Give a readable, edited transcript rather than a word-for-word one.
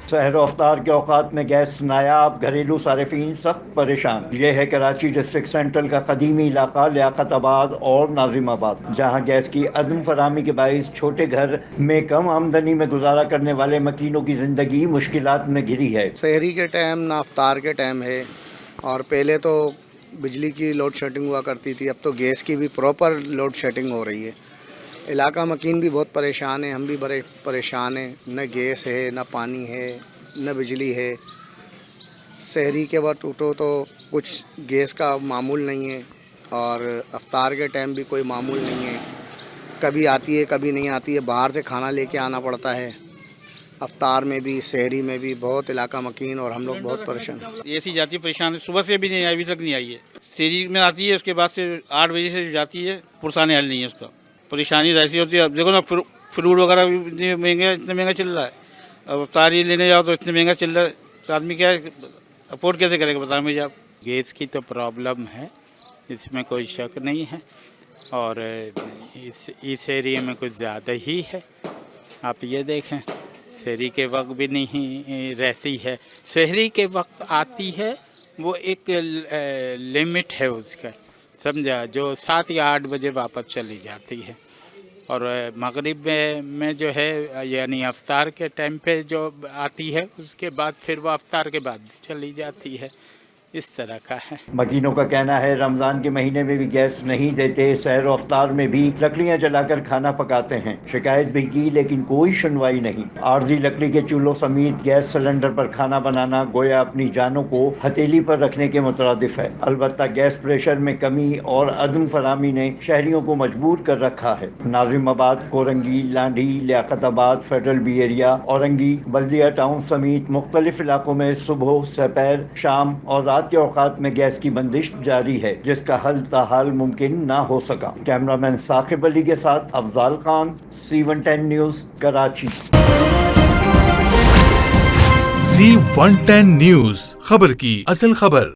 سحر و افطار کے اوقات میں گیس نایاب، گھریلو صارفین سخت پریشان۔ یہ ہے کراچی ڈسٹرکٹ سینٹرل کا قدیمی علاقہ لیاقت آباد اور ناظم آباد، جہاں گیس کی عدم فراہمی کے باعث چھوٹے گھر میں کم آمدنی میں گزارا کرنے والے مکینوں کی زندگی مشکلات میں گھری ہے۔ سحری کے ٹائم نہ افطار کے ٹائم ہے، اور پہلے تو بجلی کی لوڈ شیڈنگ ہوا کرتی تھی، اب تو گیس کی بھی پراپر لوڈ شیڈنگ ہو رہی ہے۔ علاقہ مکین بھی بہت پریشان ہیں، ہم بھی بڑے پریشان ہیں، نہ گیس ہے، نہ پانی ہے، نہ بجلی ہے۔ سحری کے وقت اٹھو تو کچھ گیس کا معمول نہیں ہے، اور افطار کے ٹائم بھی کوئی معمول نہیں ہے، کبھی آتی ہے کبھی نہیں آتی ہے، باہر سے کھانا لے کے آنا پڑتا ہے۔ افطار میں بھی سحری میں بھی بہت علاقہ مکین، اور ہم لوگ بہت پریشان۔ ایسی جاتی ہے پریشان، صبح سے بھی نہیں آئی، ابھی تک نہیں آئی ہے۔ سحری میں آتی ہے، اس کے بعد سے 8 بجے سے جاتی ہے، پرسانے حل نہیں ہے اس کا۔ پریشانی ایسی ہوتی ہے، اب دیکھو نا فروٹ وغیرہ بھی اتنے مہنگا چل رہا ہے، اب افطاری لینے جاؤ تو اتنے مہنگا چل رہا ہے، تو آدمی کیا ہے افورڈ کیسے کرے گا، بتائیں مجھے آپ۔ گیس کی تو پرابلم ہے، اس میں کوئی شک نہیں ہے، اور اس ایریے میں کچھ زیادہ ہی ہے۔ آپ یہ دیکھیں، سحری کے وقت بھی نہیں رہتی ہے، سحری کے وقت آتی ہے، وہ ایک لمٹ ہے اس کا، سمجھا، جو 7 یا 8 بجے واپس چلی جاتی ہے، اور مغرب میں جو ہے یعنی افطار کے ٹائم پہ جو آتی ہے، اس کے بعد پھر وہ افطار کے بعد بھی چلی جاتی ہے، اس طرح کا ہے۔ مکینوں کا کہنا ہے رمضان کے مہینے میں بھی گیس نہیں دیتے، سحر و افطار میں بھی لکڑیاں جلا کر کھانا پکاتے ہیں۔ شکایت بھی کی لیکن کوئی سنوائی نہیں۔ عارضی لکڑی کے چولہوں سمیت گیس سلنڈر پر کھانا بنانا گویا اپنی جانوں کو ہتھیلی پر رکھنے کے مترادف ہے۔ البتہ گیس پریشر میں کمی اور عدم فراہمی نے شہریوں کو مجبور کر رکھا ہے۔ ناظم آباد، کورنگی، لانڈھی، لیاقت آباد، فیڈرل بی ایریا، اورنگی، بلدیہ ٹاؤن سمیت مختلف علاقوں میں صبح، سپہر، شام اور رات کے اوقات میں گیس کی بندش جاری ہے، جس کا حل تاحال ممکن نہ ہو سکا۔ کیمرامین ثاقب علی کے ساتھ Afzal Khan, C110 news, Karachi. C110 news, خبر کی اصل خبر۔